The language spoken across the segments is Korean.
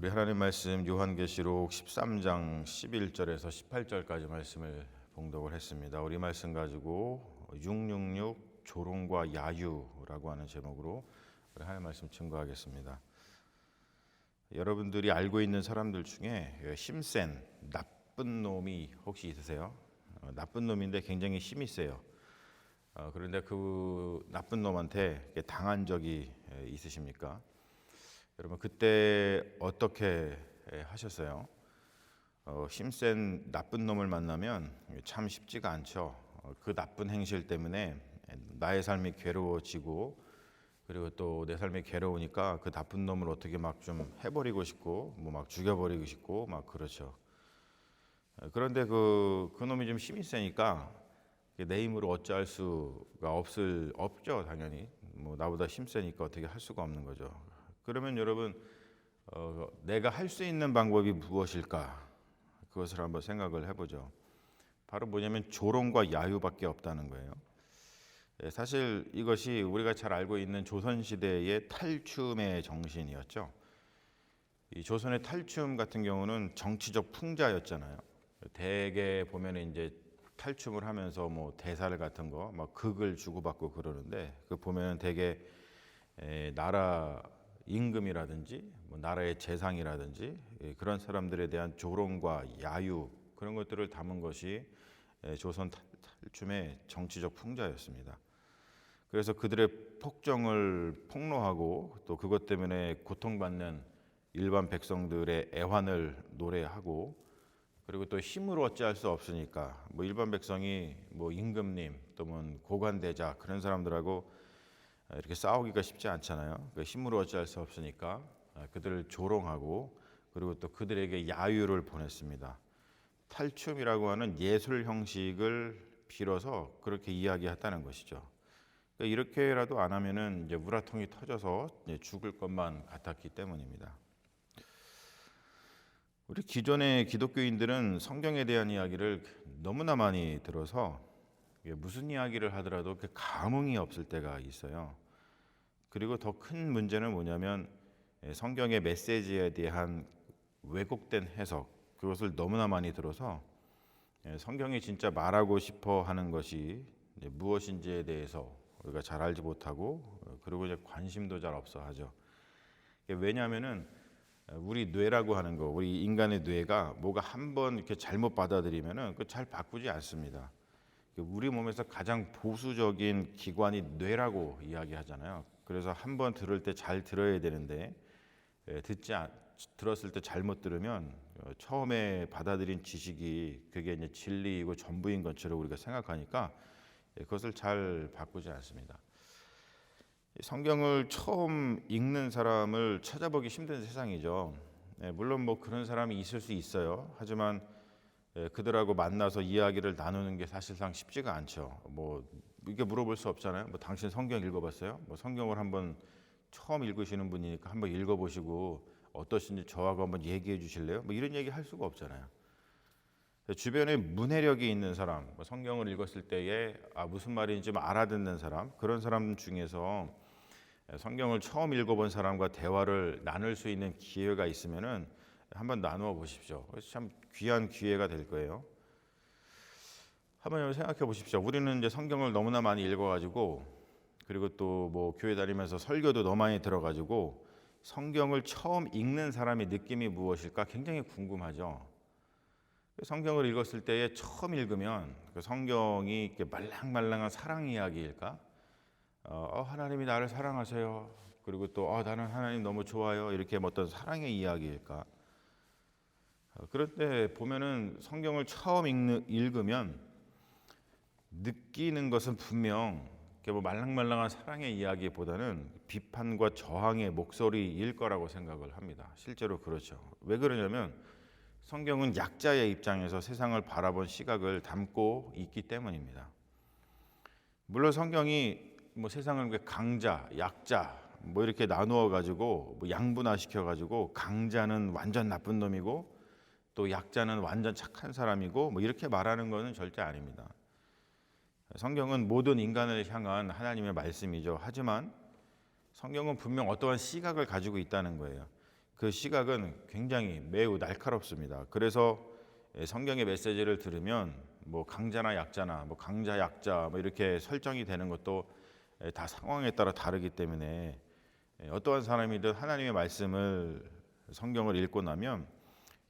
우리 하나님 말씀 요한계시록 13장 11절에서 18절까지 말씀을 봉독을 했습니다. 우리 말씀 가지고 666 조롱과 야유라고 하는 제목으로 우리 하나님 말씀 증거하겠습니다. 여러분들이 알고 있는 사람들 중에 힘센 나쁜 놈이 혹시 있으세요? 나쁜 놈인데 굉장히 힘이 세요. 그런데 그 나쁜 놈한테 당한 적이 있으십니까? 여러분 그때 어떻게 하셨어요? 힘센 나쁜 놈을 만나면 참 쉽지가 않죠. 그 나쁜 행실 때문에 나의 삶이 괴로워지고, 그리고 또 내 삶이 괴로우니까 그 나쁜 놈을 어떻게 막 좀 해버리고 싶고, 뭐 막 죽여버리고 싶고 막 그렇죠. 그런데 그 놈이 좀 힘이 세니까 내 힘으로 어찌할 수가 없죠. 당연히 뭐 나보다 힘 세니까 어떻게 할 수가 없는 거죠. 그러면 여러분, 내가 할 수 있는 방법이 무엇일까? 그것을 한번 생각을 해보죠. 바로 뭐냐면 조롱과 야유밖에 없다는 거예요. 사실 이것이 우리가 잘 알고 있는 조선시대의 탈춤의 정신이었죠. 이 조선의 탈춤 같은 경우는 정치적 풍자였잖아요. 대개 보면 이제 탈춤을 하면서 뭐 대사를 같은 거, 막 극을 주고받고 그러는데, 그 보면 대개 나라 임금이라든지 뭐 나라의 재상이라든지 그런 사람들에 대한 조롱과 야유, 그런 것들을 담은 것이 조선 탈춤의 정치적 풍자였습니다. 그래서 그들의 폭정을 폭로하고 또 그것 때문에 고통받는 일반 백성들의 애환을 노래하고, 그리고 또 힘으로 어찌할 수 없으니까 뭐 일반 백성이 뭐 임금님 또 뭐 고관대자 그런 사람들하고 이렇게 싸우기가 쉽지 않잖아요. 힘으로 어찌할 수 없으니까 그들을 조롱하고, 그리고 또 그들에게 야유를 보냈습니다. 탈춤이라고 하는 예술 형식을 빌어서 그렇게 이야기했다는 것이죠. 이렇게라도 안 하면은 이제 우라통이 터져서 죽을 것만 같았기 때문입니다. 우리 기존의 기독교인들은 성경에 대한 이야기를 너무나 많이 들어서 무슨 이야기를 하더라도 감흥이 없을 때가 있어요. 그리고 더 큰 문제는 뭐냐면 성경의 메시지에 대한 왜곡된 해석, 그것을 너무나 많이 들어서 성경이 진짜 말하고 싶어 하는 것이 무엇인지에 대해서 우리가 잘 알지 못하고, 그리고 이제 관심도 잘 없어 하죠. 왜냐하면은 우리 뇌라고 하는 거, 우리 인간의 뇌가 뭐가 한번 이렇게 잘못 받아들이면은 그 잘 바꾸지 않습니다. 우리 몸에서 가장 보수적인 기관이 뇌라고 이야기하잖아요. 그래서 한번 들을 때 잘 들어야 되는데 들었을 때 잘못 들으면 처음에 받아들인 지식이 그게 이제 진리이고 전부인 것처럼 우리가 생각하니까 그것을 잘 바꾸지 않습니다. 성경을 처음 읽는 사람을 찾아보기 힘든 세상이죠. 물론 뭐 그런 사람이 있을 수 있어요. 하지만 그들하고 만나서 이야기를 나누는 게 사실상 쉽지가 않죠. 뭐 이게 물어볼 수 없잖아요. 뭐 당신 성경 읽어봤어요? 뭐 성경을 한번 처음 읽으시는 분이니까 한번 읽어보시고 어떠신지 저하고 한번 얘기해 주실래요? 뭐 이런 얘기 할 수가 없잖아요. 주변에 문해력이 있는 사람, 뭐 성경을 읽었을 때에 무슨 말인지 좀 알아듣는 사람, 그런 사람 중에서 성경을 처음 읽어본 사람과 대화를 나눌 수 있는 기회가 있으면은 한번 나누어 보십시오. 참 귀한 기회가 될 거예요. 한번 생각해 보십시오. 우리는 이제 성경을 너무나 많이 읽어가지고, 그리고 또 뭐 교회 다니면서 설교도 너무 많이 들어가지고 성경을 처음 읽는 사람의 느낌이 무엇일까 굉장히 궁금하죠. 성경을 읽었을 때에 처음 읽으면 그 성경이 이렇게 말랑말랑한 사랑 이야기일까? 하나님이 나를 사랑하세요. 그리고 또 나는 하나님 너무 좋아요. 이렇게 어떤 사랑의 이야기일까? 그런데 보면은 성경을 처음 읽으면 느끼는 것은 분명 뭐 말랑말랑한 사랑의 이야기보다는 비판과 저항의 목소리일 거라고 생각을 합니다. 실제로 그렇죠. 왜 그러냐면 성경은 약자의 입장에서 세상을 바라본 시각을 담고 있기 때문입니다. 물론 성경이 뭐 세상을 강자, 약자 뭐 이렇게 나누어 가지고 뭐 양분화시켜 가지고 강자는 완전 나쁜 놈이고 또 약자는 완전 착한 사람이고 뭐 이렇게 말하는 것은 절대 아닙니다. 성경은 모든 인간을 향한 하나님의 말씀이죠. 하지만 성경은 분명 어떠한 시각을 가지고 있다는 거예요. 그 시각은 굉장히 매우 날카롭습니다. 그래서 성경의 메시지를 들으면 뭐 강자나 약자나 뭐 강자 약자 뭐 이렇게 설정이 되는 것도 다 상황에 따라 다르기 때문에 어떠한 사람이든 하나님의 말씀을 성경을 읽고 나면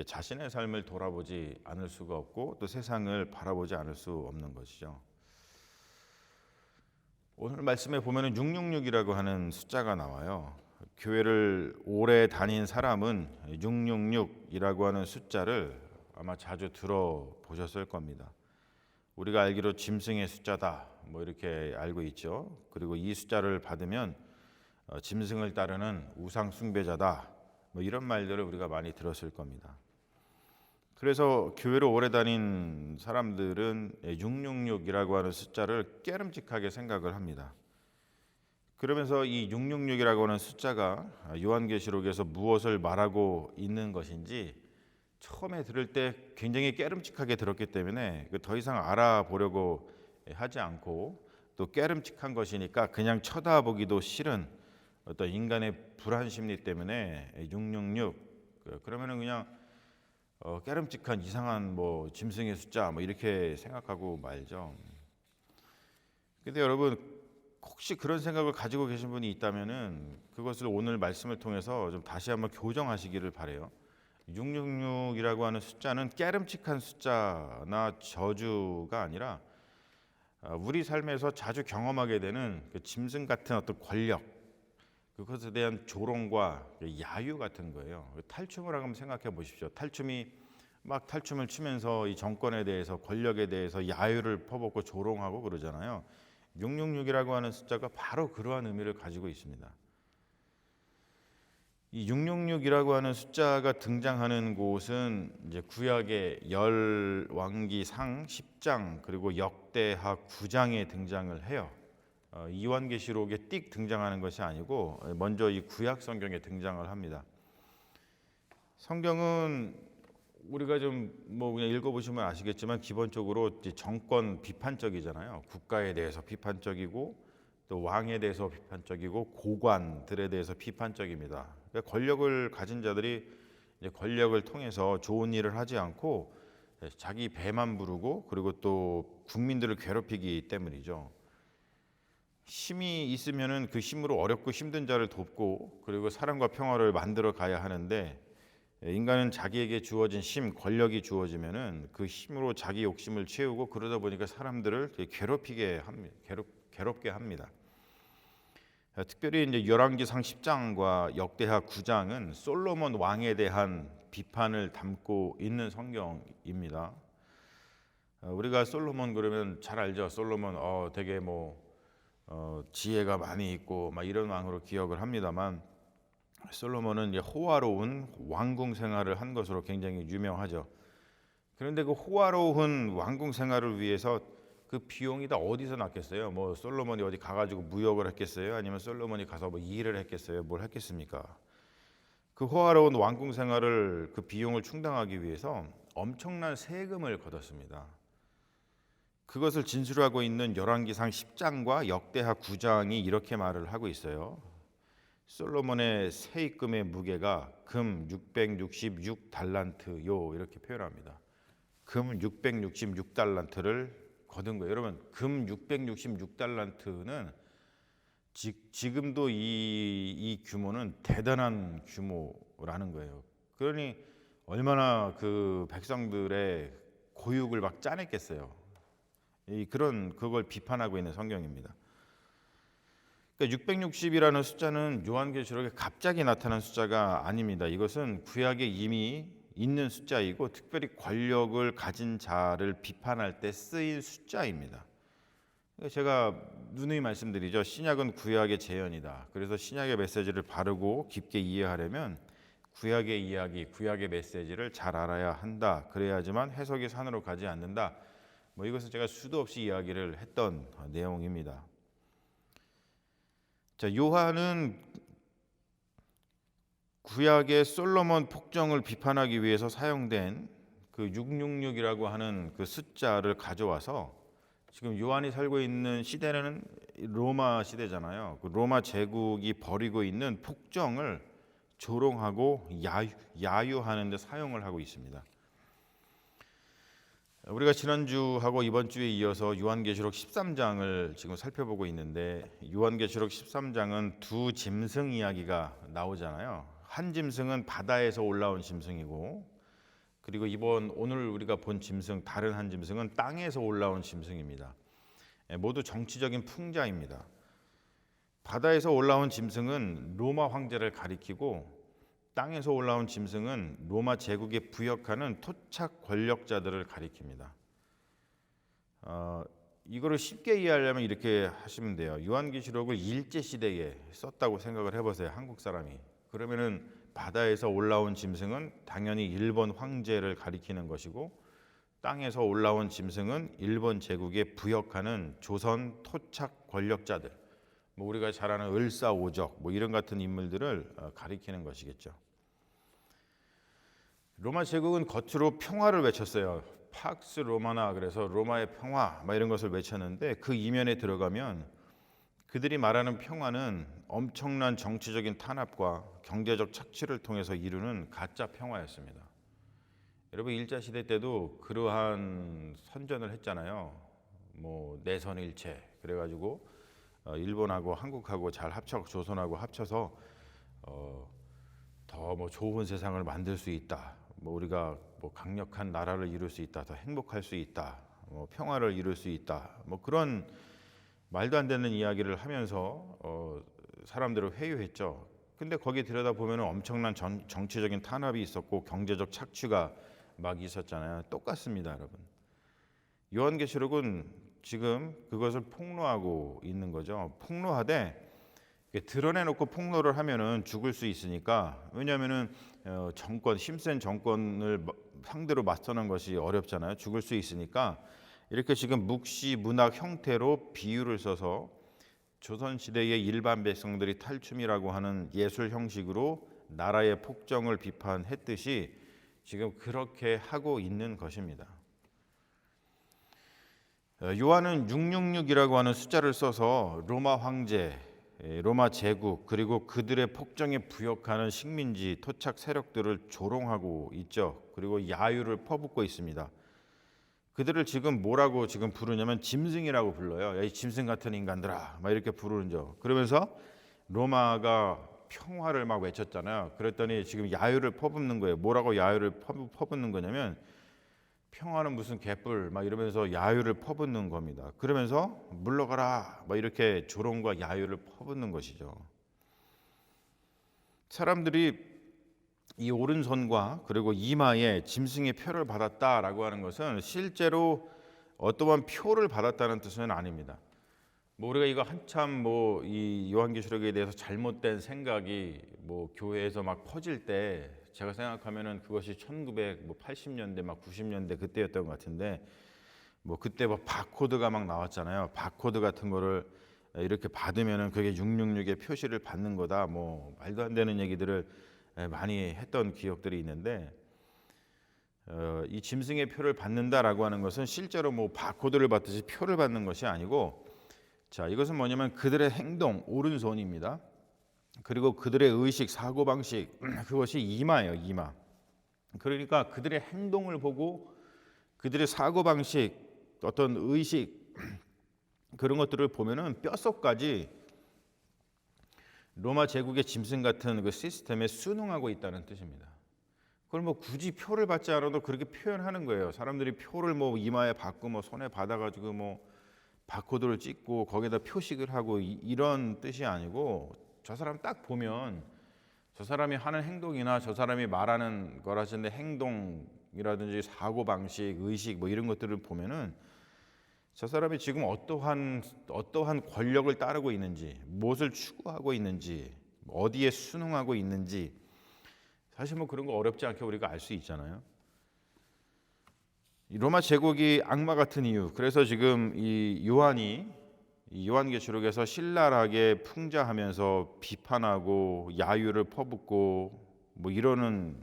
자신의 삶을 돌아보지 않을 수가 없고 또 세상을 바라보지 않을 수 없는 것이죠. 오늘 말씀에 보면은 666이라고 하는 숫자가 나와요. 교회를 오래 다닌 사람은 666이라고 하는 숫자를 아마 자주 들어보셨을 겁니다. 우리가 알기로 짐승의 숫자다 뭐 이렇게 알고 있죠. 그리고 이 숫자를 받으면 짐승을 따르는 우상 숭배자다 뭐 이런 말들을 우리가 많이 들었을 겁니다. 그래서 교회를 오래 다닌 사람들은 666이라고 하는 숫자를 깨름직하게 생각을 합니다. 그러면서 이 666이라고 하는 숫자가 요한계시록에서 무엇을 말하고 있는 것인지 처음에 들을 때 굉장히 깨름직하게 들었기 때문에 더 이상 알아보려고 하지 않고 또 깨름직한 것이니까 그냥 쳐다보기도 싫은 어떤 인간의 불안 심리 때문에 666 그러면은 그냥 깨름직한 이상한 뭐 짐승의 숫자 뭐 이렇게 생각하고 말죠. 근데 여러분 혹시 그런 생각을 가지고 계신 분이 있다면은 그것을 오늘 말씀을 통해서 좀 다시 한번 교정하시기를 바래요. 666이라고 하는 숫자는 깨름직한 숫자나 저주가 아니라 우리 삶에서 자주 경험하게 되는 그 짐승 같은 어떤 권력, 그것에 대한 조롱과 야유 같은 거예요. 탈춤을 한번 생각해 보십시오. 탈춤이 막 탈춤을 추면서 이 정권에 대해서 권력에 대해서 야유를 퍼붓고 조롱하고 그러잖아요. 666이라고 하는 숫자가 바로 그러한 의미를 가지고 있습니다. 이 666이라고 하는 숫자가 등장하는 곳은 이제 구약의 열왕기상 10장 그리고 역대하 9장에 등장을 해요. 요한계시록에 띡 등장하는 것이 아니고 먼저 이 구약 성경에 등장을 합니다. 성경은 우리가 좀 뭐 그냥 읽어보시면 아시겠지만 기본적으로 정권 비판적이잖아요. 국가에 대해서 비판적이고 또 왕에 대해서 비판적이고 고관들에 대해서 비판적입니다. 그러니까 권력을 가진 자들이 이제 권력을 통해서 좋은 일을 하지 않고 자기 배만 부르고 그리고 또 국민들을 괴롭히기 때문이죠. 힘이 있으면은 그 힘으로 어렵고 힘든 자를 돕고 그리고 사랑과 평화를 만들어 가야 하는데 인간은 자기에게 주어진 힘, 권력이 주어지면은 그 힘으로 자기 욕심을 채우고 그러다 보니까 사람들을 괴롭게 합니다. 특별히 이제 열왕기상 10장과 역대하 9장은 솔로몬 왕에 대한 비판을 담고 있는 성경입니다. 우리가 솔로몬 그러면 잘 알죠. 솔로몬 되게 지혜가 많이 있고 막 이런 왕으로 기억을 합니다만 솔로몬은 이제 호화로운 왕궁 생활을 한 것으로 굉장히 유명하죠. 그런데 그 호화로운 왕궁 생활을 위해서 그 비용이 다 어디서 났겠어요? 뭐 솔로몬이 어디 가가지고 무역을 했겠어요? 아니면 솔로몬이 가서 뭐 일을 했겠어요? 뭘 했겠습니까? 그 호화로운 왕궁 생활을 그 비용을 충당하기 위해서 엄청난 세금을 걷었습니다. 그것을 진술하고 있는 열왕기상 10장과 역대하 9장이 이렇게 말을 하고 있어요. 솔로몬의 세입금의 무게가 금 666달란트요 이렇게 표현합니다. 금 666달란트를 거둔 거예요. 여러분 금 666달란트는 지금도 이 규모는 대단한 규모라는 거예요. 그러니 얼마나 그 백성들의 고육을 막 짜냈겠어요. 그걸 비판하고 있는 성경입니다. 그러니까 660이라는 숫자는 요한계시록에 갑자기 나타난 숫자가 아닙니다. 이것은 구약에 이미 있는 숫자이고 특별히 권력을 가진 자를 비판할 때 쓰인 숫자입니다. 제가 누누이 말씀드리죠. 신약은 구약의 재현이다. 그래서 신약의 메시지를 바르고 깊게 이해하려면 구약의 이야기, 구약의 메시지를 잘 알아야 한다. 그래야지만 해석이 산으로 가지 않는다. 이것을 제가 수도 없이 이야기를 했던 내용입니다. 자, 요한은 구약의 솔로몬 폭정을 비판하기 위해서 사용된 그 666이라고 하는 그 숫자를 가져와서 지금 요한이 살고 있는 시대는 로마 시대잖아요. 그 로마 제국이 벌이고 있는 폭정을 조롱하고 야유하는 데 사용을 하고 있습니다. 우리가 지난주하고 이번 주에 이어서 요한계시록 13장을 지금 살펴보고 있는데, 요한계시록 13장은 두 짐승 이야기가 나오잖아요. 한 짐승은 바다에서 올라온 짐승이고, 그리고 오늘 우리가 본 짐승, 다른 한 짐승은 땅에서 올라온 짐승입니다. 모두 정치적인 풍자입니다. 바다에서 올라온 짐승은 로마 황제를 가리키고, 땅에서 올라온 짐승은 로마 제국에 부역하는 토착 권력자들을 가리킵니다. 이거를 쉽게 이해하려면 이렇게 하시면 돼요. 요한계시록을 일제 시대에 썼다고 생각을 해보세요. 한국 사람이. 그러면은 바다에서 올라온 짐승은 당연히 일본 황제를 가리키는 것이고, 땅에서 올라온 짐승은 일본 제국에 부역하는 조선 토착 권력자들, 우리가 잘 아는 을사오적 이런 같은 인물들을 가리키는 것이겠죠. 로마 제국은 겉으로 평화를 외쳤어요. 팍스 로마나, 그래서 로마의 평화 이런 것을 외쳤는데, 그 이면에 들어가면 그들이 말하는 평화는 엄청난 정치적인 탄압과 경제적 착취를 통해서 이루는 가짜 평화였습니다. 여러분, 일제 시대 때도 그러한 선전을 했잖아요. 내선일체 그래가지고 일본하고 한국하고 잘 조선하고 합쳐서 더 좋은 세상을 만들 수 있다. 우리가 강력한 나라를 이룰 수 있다. 더 행복할 수 있다. 평화를 이룰 수 있다. 그런 말도 안 되는 이야기를 하면서 사람들을 회유했죠. 근데 거기 들여다보면 엄청난 정치적인 탄압이 있었고 경제적 착취가 막 있었잖아요. 똑같습니다, 여러분. 요한계시록은 지금 그것을 폭로하고 있는 거죠. 폭로하되 드러내놓고 폭로를 하면은 죽을 수 있으니까, 왜냐하면은 힘센 정권을 상대로 맞서는 것이 어렵잖아요. 죽을 수 있으니까 이렇게 지금 묵시 문학 형태로 비유를 써서 조선 시대의 일반 백성들이 탈춤이라고 하는 예술 형식으로 나라의 폭정을 비판했듯이 지금 그렇게 하고 있는 것입니다. 요한은 666이라고 하는 숫자를 써서 로마 황제, 로마 제국, 그리고 그들의 폭정에 부역하는 식민지 토착 세력들을 조롱하고 있죠. 그리고 야유를 퍼붓고 있습니다. 그들을 지금 뭐라고 지금 부르냐면 짐승이라고 불러요. 야, 이 짐승 같은 인간들아, 이렇게 부르죠. 그러면서 로마가 평화를 막 외쳤잖아요. 그랬더니 지금 야유를 퍼붓는 거예요. 뭐라고 야유를 퍼붓는 거냐면, 평화는 무슨 개뿔 이러면서 야유를 퍼붓는 겁니다. 그러면서 물러가라 이렇게 조롱과 야유를 퍼붓는 것이죠. 사람들이 이 오른손과 그리고 이마에 짐승의 표를 받았다라고 하는 것은 실제로 어떠한 표를 받았다는 뜻은 아닙니다. 우리가 이거 한참 이 요한계시록에 대해서 잘못된 생각이 교회에서 막 퍼질 때, 제가 생각하면은 그것이 1980년대 90년대 그때였던 것 같은데, 그때 바코드가 막 나왔잖아요. 바코드 같은 거를 이렇게 받으면은 그게 666의 표시를 받는 거다. 말도 안 되는 얘기들을 많이 했던 기억들이 있는데, 이 짐승의 표를 받는다라고 하는 것은 실제로 바코드를 받듯이 표를 받는 것이 아니고, 자, 이것은 뭐냐면 그들의 행동, 오른손입니다. 그리고 그들의 의식, 사고방식, 그것이 이마예요, 이마. 그러니까 그들의 행동을 보고 그들의 사고방식, 어떤 의식, 그런 것들을 보면은 뼛속까지 로마 제국의 짐승 같은 그 시스템에 순응하고 있다는 뜻입니다. 그걸 굳이 표를 받지 않아도 그렇게 표현하는 거예요. 사람들이 표를 이마에 받고 손에 받아가지고 바코드를 찍고 거기다 표식을 하고 이런 뜻이 아니고, 저 사람 딱 보면 저 사람이 하는 행동이나 저 사람이 말하는 거라든지 행동이라든지 사고방식, 의식 이런 것들을 보면은 저 사람이 지금 어떠한 권력을 따르고 있는지, 무엇을 추구하고 있는지, 어디에 순응하고 있는지, 사실 그런 거 어렵지 않게 우리가 알 수 있잖아요. 로마 제국이 악마 같은 이유, 그래서 지금 이 요한계시록에서 신랄하게 풍자하면서 비판하고 야유를 퍼붓고 이러는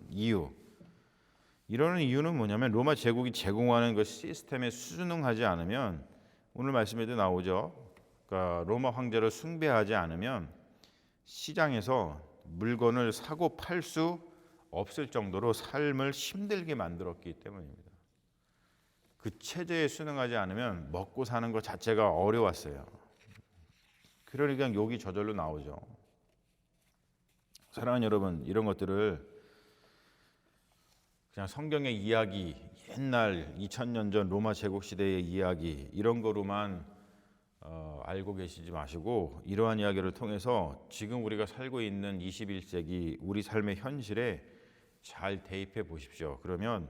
이유는 뭐냐면, 로마 제국이 제공하는 그 시스템에 순응하지 않으면, 오늘 말씀에도 나오죠. 그러니까 로마 황제를 숭배하지 않으면 시장에서 물건을 사고 팔 수 없을 정도로 삶을 힘들게 만들었기 때문입니다. 그 체제에 순응하지 않으면 먹고 사는 것 자체가 어려웠어요. 그러니까 욕이 저절로 나오죠. 사랑하는 여러분, 이런 것들을 그냥 성경의 이야기, 옛날 2000년 전 로마 제국 시대의 이야기 이런 거로만 알고 계시지 마시고 이러한 이야기를 통해서 지금 우리가 살고 있는 21세기 우리 삶의 현실에 잘 대입해 보십시오. 그러면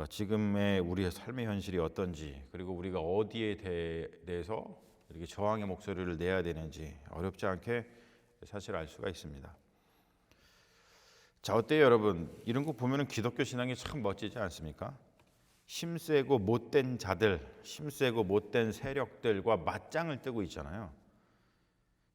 지금의 우리의 삶의 현실이 어떤지, 그리고 우리가 어디에 대해서 이렇게 저항의 목소리를 내야 되는지 어렵지 않게 사실 알 수가 있습니다. 자, 어때요 여러분? 이런 거 보면 기독교 신앙이 참 멋지지 않습니까? 힘세고 못된 자들, 힘세고 못된 세력들과 맞짱을 뜨고 있잖아요.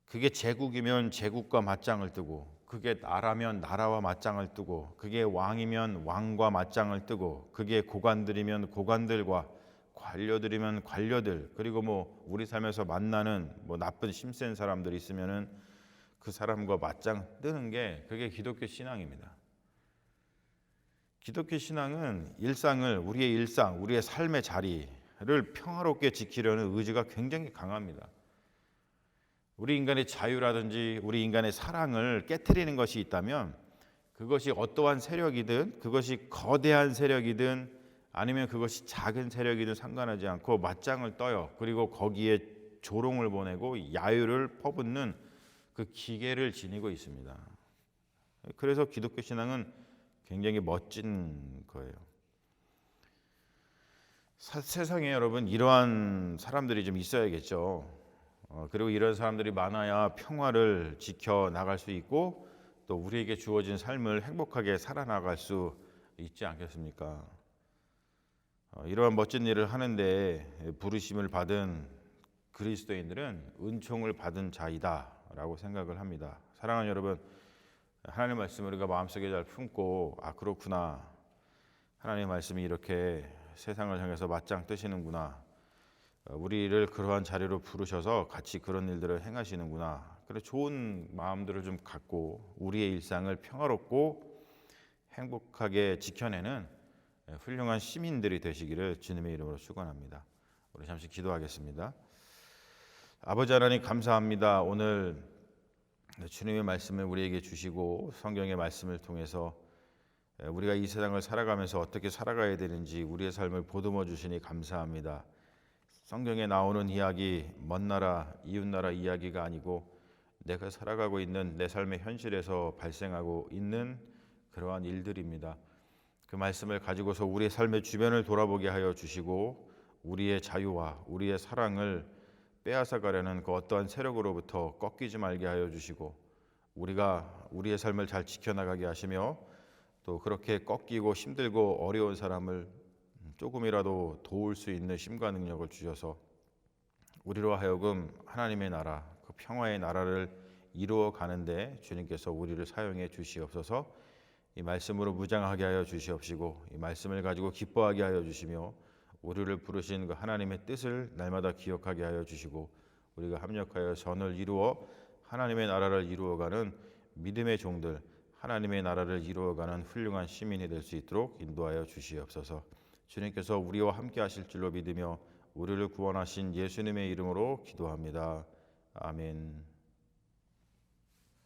그게 제국이면 제국과 맞짱을 뜨고, 그게 나라면 나라와 맞짱을 뜨고, 그게 왕이면 왕과 맞짱을 뜨고, 그게 고관들이면 고관들과, 관료들이면 관료들, 그리고 뭐 우리 삶에서 만나는 뭐 나쁜 힘센 사람들 있으면은 그 사람과 맞짱 뜨는 게 그게 기독교 신앙입니다. 기독교 신앙은 우리의 일상, 우리의 삶의 자리를 평화롭게 지키려는 의지가 굉장히 강합니다. 우리 인간의 자유라든지 우리 인간의 사랑을 깨트리는 것이 있다면 그것이 어떠한 세력이든, 그것이 거대한 세력이든 아니면 그것이 작은 세력이든 상관하지 않고 맞짱을 떠요. 그리고 거기에 조롱을 보내고 야유를 퍼붓는 그 기계를 지니고 있습니다. 그래서 기독교 신앙은 굉장히 멋진 거예요. 세상에 여러분 이러한 사람들이 좀 있어야겠죠. 그리고 이런 사람들이 많아야 평화를 지켜 나갈 수 있고 또 우리에게 주어진 삶을 행복하게 살아나갈 수 있지 않겠습니까? 이러한 멋진 일을 하는데 부르심을 받은 그리스도인들은 은총을 받은 자이다라고 생각을 합니다. 사랑하는 여러분, 하나님의 말씀을 우리가 마음속에 잘 품고 그렇구나. 하나님의 말씀이 이렇게 세상을 향해서 맞짱 뜨시는구나. 우리를 그러한 자리로 부르셔서 같이 그런 일들을 행하시는구나. 그래 좋은 마음들을 좀 갖고 우리의 일상을 평화롭고 행복하게 지켜내는 훌륭한 시민들이 되시기를 주님의 이름으로 축원합니다. 우리 잠시 기도하겠습니다. 아버지 하나님 감사합니다. 오늘 주님의 말씀을 우리에게 주시고 성경의 말씀을 통해서 우리가 이 세상을 살아가면서 어떻게 살아가야 되는지 우리의 삶을 보듬어 주시니 감사합니다. 성경에 나오는 이야기, 먼 나라, 이웃 나라 이야기가 아니고 내가 살아가고 있는 내 삶의 현실에서 발생하고 있는 그러한 일들입니다. 그 말씀을 가지고서 우리의 삶의 주변을 돌아보게 하여 주시고 우리의 자유와 우리의 사랑을 빼앗아 가려는 그 어떠한 세력으로부터 꺾이지 말게 하여 주시고 우리가 우리의 삶을 잘 지켜나가게 하시며 또 그렇게 꺾이고 힘들고 어려운 사람을 조금이라도 도울 수 있는 힘과 능력을 주셔서 우리로 하여금 하나님의 나라, 그 평화의 나라를 이루어 가는데 주님께서 우리를 사용해 주시옵소서. 이 말씀으로 무장하게 하여 주시옵시고 이 말씀을 가지고 기뻐하게 하여 주시며 우리를 부르신 그 하나님의 뜻을 날마다 기억하게 하여 주시고 우리가 합력하여 선을 이루어 하나님의 나라를 이루어가는 믿음의 종들, 하나님의 나라를 이루어가는 훌륭한 시민이 될 수 있도록 인도하여 주시옵소서. 주님께서 우리와 함께 하실 줄로 믿으며 우리를 구원하신 예수님의 이름으로 기도합니다. 아멘.